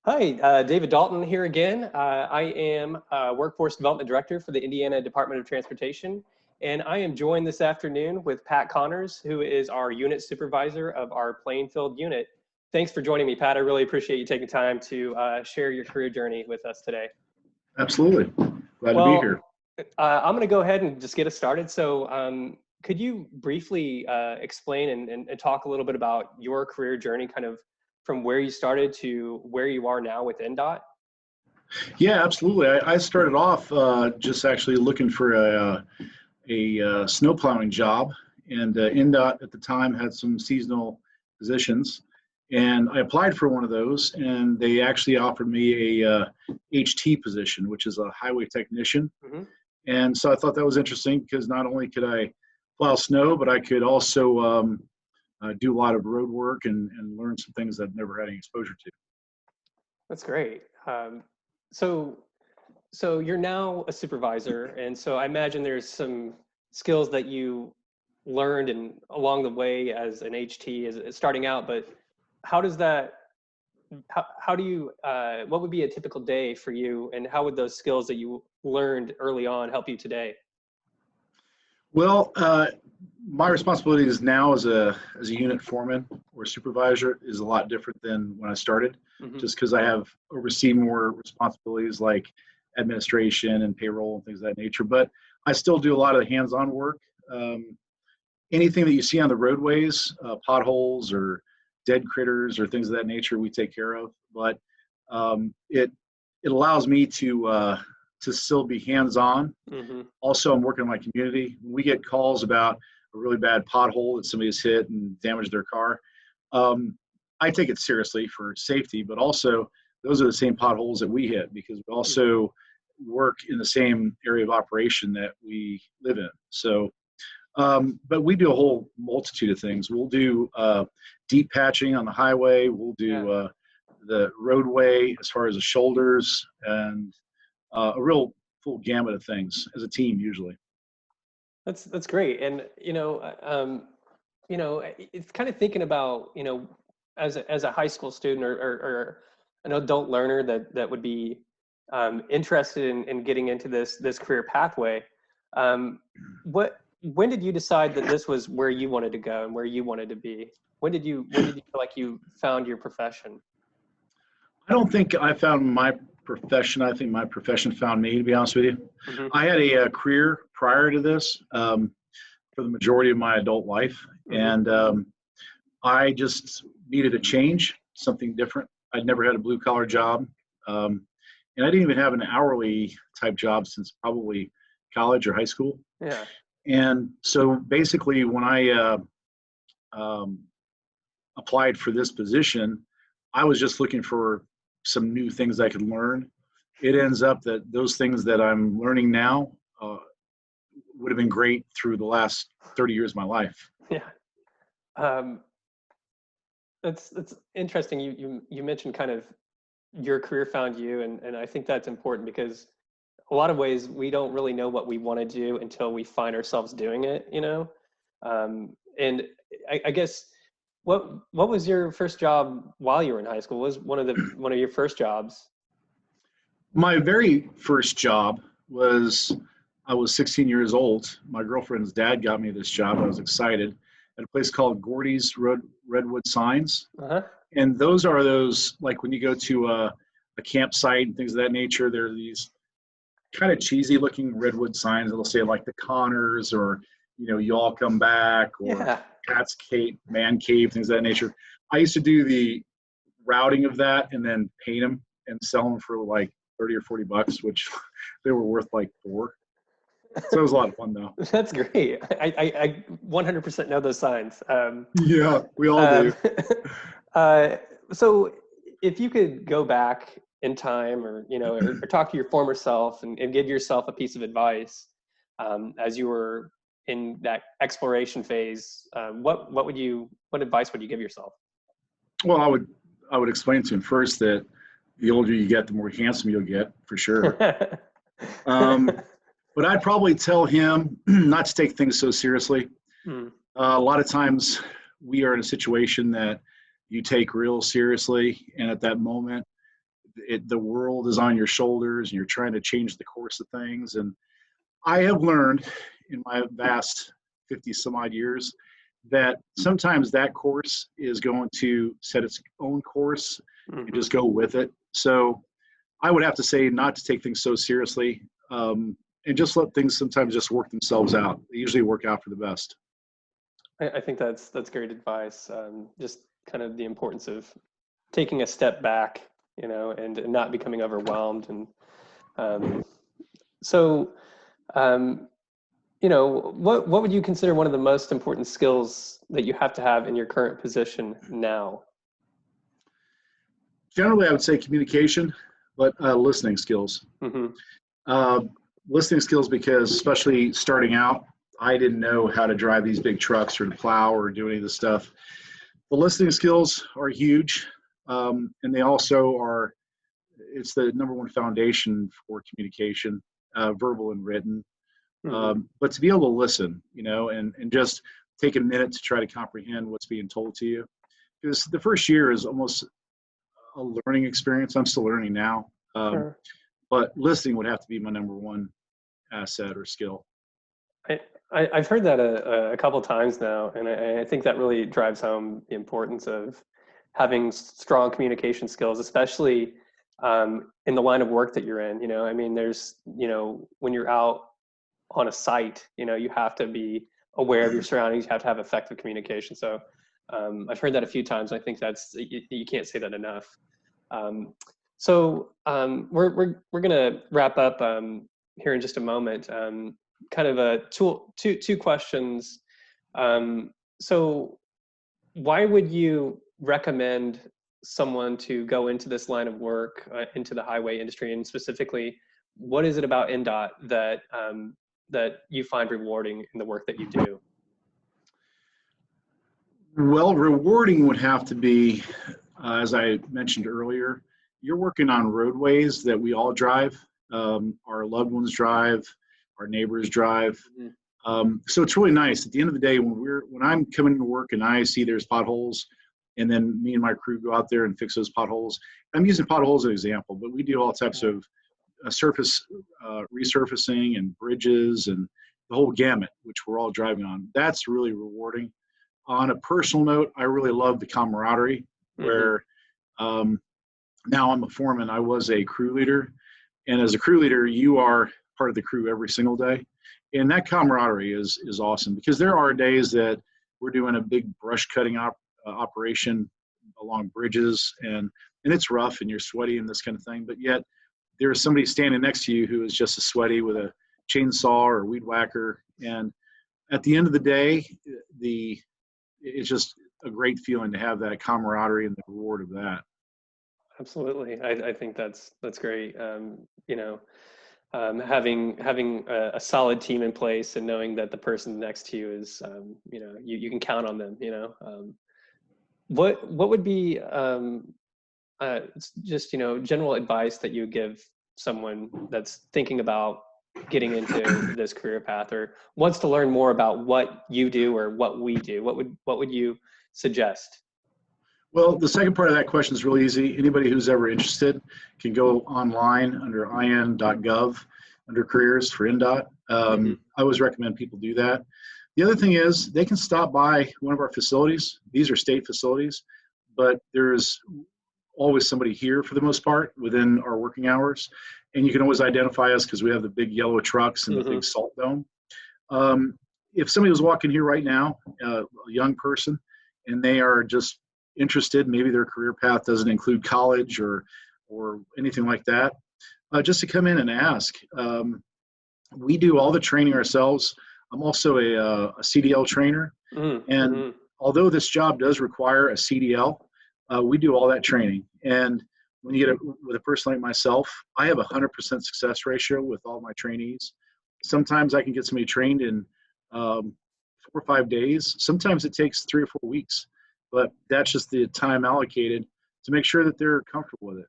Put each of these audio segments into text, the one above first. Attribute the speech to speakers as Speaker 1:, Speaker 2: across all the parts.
Speaker 1: Hi, David Dalton here again. I am Workforce Development Director for the Indiana Department of Transportation, and I am joined this afternoon with Pat Connors, who is our unit supervisor of our Plainfield unit. Thanks for joining me, Pat. I really appreciate you taking time to share your career journey with us today.
Speaker 2: Absolutely. Glad to be here.
Speaker 1: I'm going to go ahead and just get us started. So could you briefly explain and talk a little bit about your career journey, kind of from where you started to where you are now with NDOT?
Speaker 2: Yeah, absolutely. I started off just actually looking for a snow plowing job, and NDOT at the time had some seasonal positions, and I applied for one of those, and they actually offered me a HT position, which is a highway technician.
Speaker 1: Mm-hmm.
Speaker 2: And so I thought that was interesting because not only could I plow snow, but I could also do a lot of road work and learn some things I've never had any exposure to.
Speaker 1: That's great. So you're now a supervisor, and so I imagine there's some skills that you learned and along the way as an HT, as starting out. But how does that? How do you? What would be a typical day for you, and how would those skills that you learned early on help you today?
Speaker 2: Well, my responsibilities now as a unit foreman or supervisor is a lot different than when I started,
Speaker 1: Mm-hmm.
Speaker 2: just because I have oversee more responsibilities like administration and payroll and things of that nature. But I still do a lot of hands-on work. Anything that you see on the roadways, potholes or dead critters or things of that nature, we take care of. But it allows me to still be hands-on.
Speaker 1: Mm-hmm.
Speaker 2: Also, I'm working in my community. When we get calls about a really bad pothole that somebody's hit and damaged their car, I take it seriously for safety, but also those are the same potholes that we hit because we also work in the same area of operation that we live in. So, but we do a whole multitude of things. We'll do deep patching on the highway. We'll do the roadway as far as the shoulders and a real full gamut of things as a team usually.
Speaker 1: That's great, and it's kind of thinking about as a high school student or an adult learner that would be interested in getting into this career pathway. When did you decide that this was where you wanted to go and where you wanted to be? When did you feel like you found your profession?
Speaker 2: I don't think I found my profession. I think my profession found me, to be honest with you.
Speaker 1: Mm-hmm.
Speaker 2: I had a career prior to this for the majority of my adult life.
Speaker 1: Mm-hmm.
Speaker 2: And I just needed a change, something different. I'd never had a blue collar job. And I didn't even have an hourly type job since probably college or high school.
Speaker 1: Yeah.
Speaker 2: And so basically when I applied for this position, I was just looking for some new things I could learn. It ends up that those things that I'm learning now would have been great through the last 30 years of my life.
Speaker 1: Yeah. That's interesting. You mentioned kind of your career found you, and I think that's important because a lot of ways we don't really know what we want to do until we find ourselves doing it, and I guess what was your first job while you were in high school? What was one of your first jobs?
Speaker 2: My very first job was I was 16 years old. My girlfriend's dad got me this job. I was excited at a place called Gordy's Redwood Signs.
Speaker 1: Uh-huh.
Speaker 2: And those are those, like when you go to a campsite and things of that nature, there are these kind of cheesy looking redwood signs that'll say like the Connors or, you all come back or Cat's Cave, Man Cave, things of that nature. I used to do the routing of that and then paint them and sell them for like 30 or 40 bucks, which they were worth like $4. So it was a lot of fun though.
Speaker 1: That's great. I 100% know those signs.
Speaker 2: Yeah, we all do.
Speaker 1: So if you could go back in time or talk to your former self and give yourself a piece of advice as you were in that exploration phase, what advice would you give yourself?
Speaker 2: Well, I would explain to him first that the older you get, the more handsome you'll get, for sure. But I'd probably tell him not to take things so seriously. A lot of times we are in a situation that you take real seriously, and at that moment, the world is on your shoulders and you're trying to change the course of things. And I have learned in my vast 50 some odd years that sometimes that course is going to set its own course and just go with it. So I would have to say not to take things so seriously, and just let things sometimes just work themselves out. They usually work out for the best.
Speaker 1: I think that's great advice. Just kind of the importance of taking a step back, and not becoming overwhelmed. And what would you consider one of the most important skills that you have to have in your current position now?
Speaker 2: Generally, I would say communication, but listening skills. Listening skills, because especially starting out, I didn't know how to drive these big trucks or to plow or do any of this stuff. The listening skills are huge, and they also are, it's the number one foundation for communication, verbal and written. But to be able to listen, and just take a minute to try to comprehend what's being told to you. Because the first year is almost a learning experience. I'm still learning now.
Speaker 1: Sure.
Speaker 2: But listening would have to be my number one asset or skill.
Speaker 1: I've heard that a couple times now, and I think that really drives home the importance of having strong communication skills, especially in the line of work that you're in. I mean, there's, when you're out on a site, you have to be aware of your surroundings. You have to have effective communication. So I've heard that a few times. I think you can't say that enough. So we're going to wrap up here in just a moment. Kind of two questions. So why would you recommend someone to go into this line of work, into the highway industry, and specifically, what is it about NDOT that you find rewarding in the work that you do?
Speaker 2: Well, rewarding would have to be, as I mentioned earlier, you're working on roadways that we all drive. Our loved ones drive, our neighbors drive. So it's really nice. At the end of the day, when I'm coming to work and I see there's potholes, and then me and my crew go out there and fix those potholes. I'm using potholes as an example, but we do all types of surface resurfacing and bridges and the whole gamut, which we're all driving on. That's really rewarding. On a personal note, I really love the camaraderie where now I'm a foreman. I was a crew leader. And as a crew leader, you are part of the crew every single day. And that camaraderie is awesome, because there are days that we're doing a big brush cutting operation along bridges, and it's rough and you're sweaty and this kind of thing. But yet there's somebody standing next to you who is just as sweaty with a chainsaw or weed whacker. And at the end of the day, it's just a great feeling to have that camaraderie and the reward of that.
Speaker 1: Absolutely. I think that's great. Having a solid team in place and knowing that the person next to you is, you can count on them. What would be just general advice that you would give someone that's thinking about getting into this career path, or wants to learn more about what you do or what we do? What would you suggest?
Speaker 2: Well, the second part of that question is really easy. Anybody who's ever interested can go online under in.gov under careers for NDOT. I always recommend people do that. The other thing is they can stop by one of our facilities. These are state facilities, but there's always somebody here for the most part within our working hours. And you can always identify us because we have the big yellow trucks and the big salt dome. If somebody was walking here right now, a young person, and they are just interested, maybe their career path doesn't include college or anything like that, just to come in and ask. We do all the training ourselves. I'm also a CDL trainer, and although this job does require a CDL, we do all that training. And when you get with a person like myself, I have 100% success ratio with all my trainees. Sometimes I can get somebody trained in 4 or 5 days. Sometimes it takes 3 or 4 weeks. But that's just the time allocated to make sure that they're comfortable with it.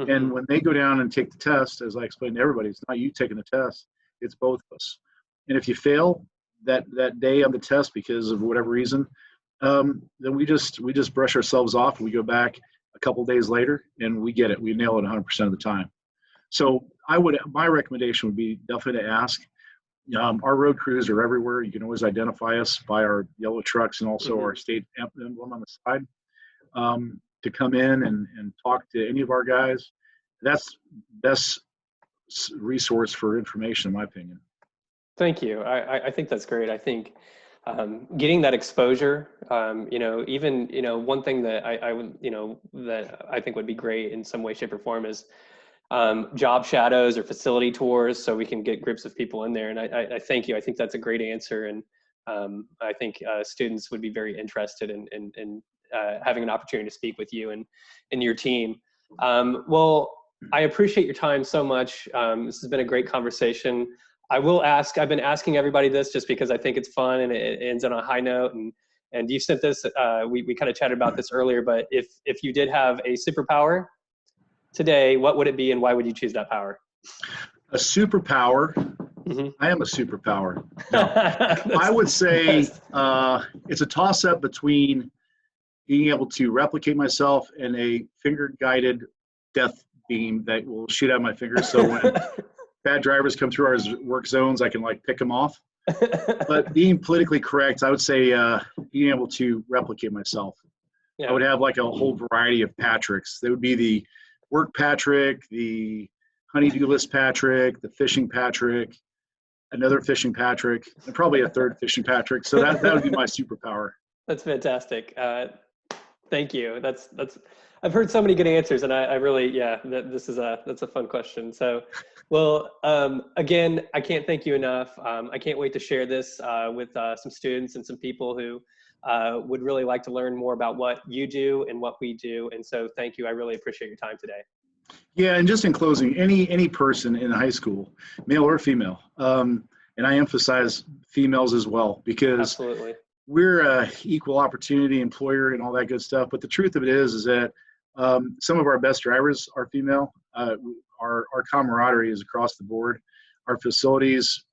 Speaker 2: And when they go down and take the test, as I explained to everybody, it's not you taking the test, it's both of us. And if you fail that day on the test because of whatever reason, then we just brush ourselves off and we go back a couple days later, and we get it. We nail it 100% of the time. So my recommendation would be definitely to ask. Our road crews are everywhere. You can always identify us by our yellow trucks and also our state emblem on the side. To come in and talk to any of our guys, that's best resource for information, in my opinion.
Speaker 1: Thank you. I think that's great. I think getting that exposure, even, one thing that I would, that I think would be great in some way, shape, or form is job shadows or facility tours, so we can get groups of people in there. And I thank you. I think that's a great answer. And I think students would be very interested in having an opportunity to speak with you and your team. Well, I appreciate your time so much. This has been a great conversation. I will ask, I've been asking everybody this just because I think it's fun and it ends on a high note. And you sent this, we kind of chatted about this earlier, but if you did have a superpower today, what would it be and why would you choose that power?
Speaker 2: A superpower. I am a superpower. No, I would say it's a toss-up between being able to replicate myself and a finger-guided death beam that will shoot out my fingers. So when bad drivers come through our work zones, I can like pick them off. But being politically correct, I would say being able to replicate myself. Yeah. I would have like a whole variety of Patricks. There would be the work Patrick, the honey-do list Patrick, the fishing Patrick, another fishing Patrick, and probably a third fishing Patrick. So that would be my superpower.
Speaker 1: That's fantastic. Thank you. That's I've heard so many good answers, and I really, that's a fun question. So, well, again, I can't thank you enough. I can't wait to share this with some students and some people who would really like to learn more about what you do and what we do. And so thank you. I really appreciate your time today.
Speaker 2: Yeah, and just in closing, any person in high school, male or female, and I emphasize females as well, because
Speaker 1: absolutely,
Speaker 2: we're a equal opportunity employer and all that good stuff. But the truth of it is that some of our best drivers are female. Our camaraderie is across the board. Our facilities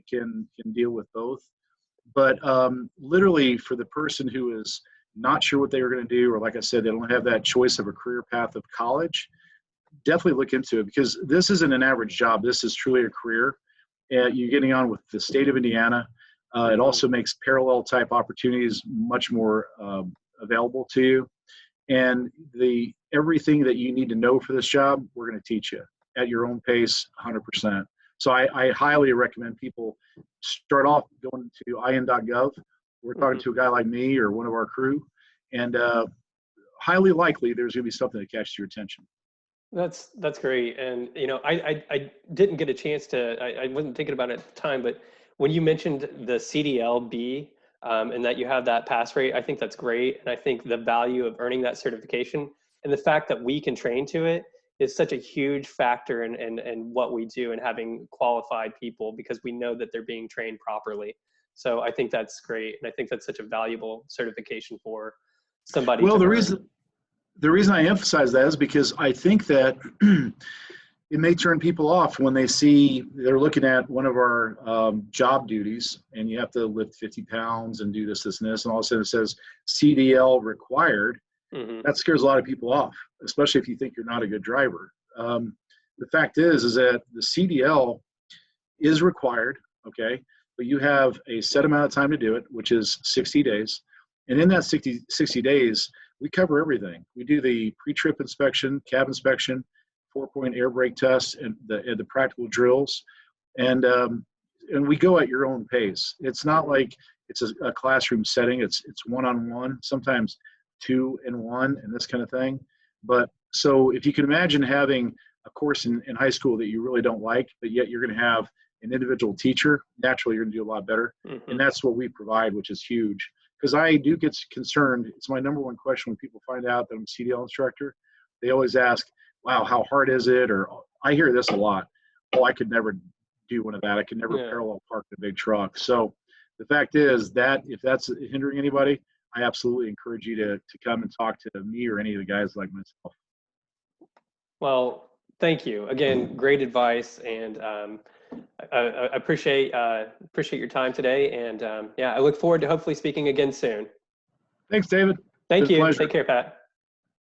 Speaker 2: can deal with both. But literally, for the person who is not sure what they were going to do, or like I said, they don't have that choice of a career path of college, definitely look into it, because this isn't an average job. This is truly a career. You're getting on with the state of Indiana. It also makes parallel type opportunities much more available to you. And everything that you need to know for this job, we're going to teach you at your own pace, 100%. So I highly recommend people start off going to IN.gov. We're talking to a guy like me or one of our crew, and highly likely there's going to be something that catches your attention.
Speaker 1: That's great. And I didn't get a chance to. I wasn't thinking about it at the time, but when you mentioned the CDL and that you have that pass rate, I think that's great. And I think the value of earning that certification and the fact that we can train to it is such a huge factor in what we do and having qualified people, because we know that they're being trained properly. So I think that's great. And I think that's such a valuable certification for somebody.
Speaker 2: Well, the reason I emphasize that is because I think that it may turn people off when they're looking at one of our job duties, and you have to lift 50 pounds and do this, and this, and all of a sudden it says CDL required. That scares a lot of people off, especially if you think you're not a good driver. The fact is that the CDL is required, okay, but you have a set amount of time to do it, which is 60 days. And in that 60 days, we cover everything. We do the pre-trip inspection, cab inspection, 4-point air brake test, and the practical drills, and we go at your own pace. It's not like it's a classroom setting. It's one-on-one, sometimes 2-in-1, and this kind of thing. But so if you can imagine having a course in high school that you really don't like, but yet you're going to have an individual teacher, naturally you're going to do a lot better. And that's what we provide, which is huge. Because I do get concerned. It's my number one question when people find out that I'm a CDL instructor. They always ask, wow, how hard is it? Or I hear this a lot. Oh, I could never do one of that. I could never parallel park a big truck. So the fact is that if that's hindering anybody, I absolutely encourage you to come and talk to me or any of the guys like myself.
Speaker 1: Well, thank you. Again, great advice. And I appreciate your time today. And I look forward to hopefully speaking again soon.
Speaker 2: Thanks, David.
Speaker 1: Thank you. Take care, Pat.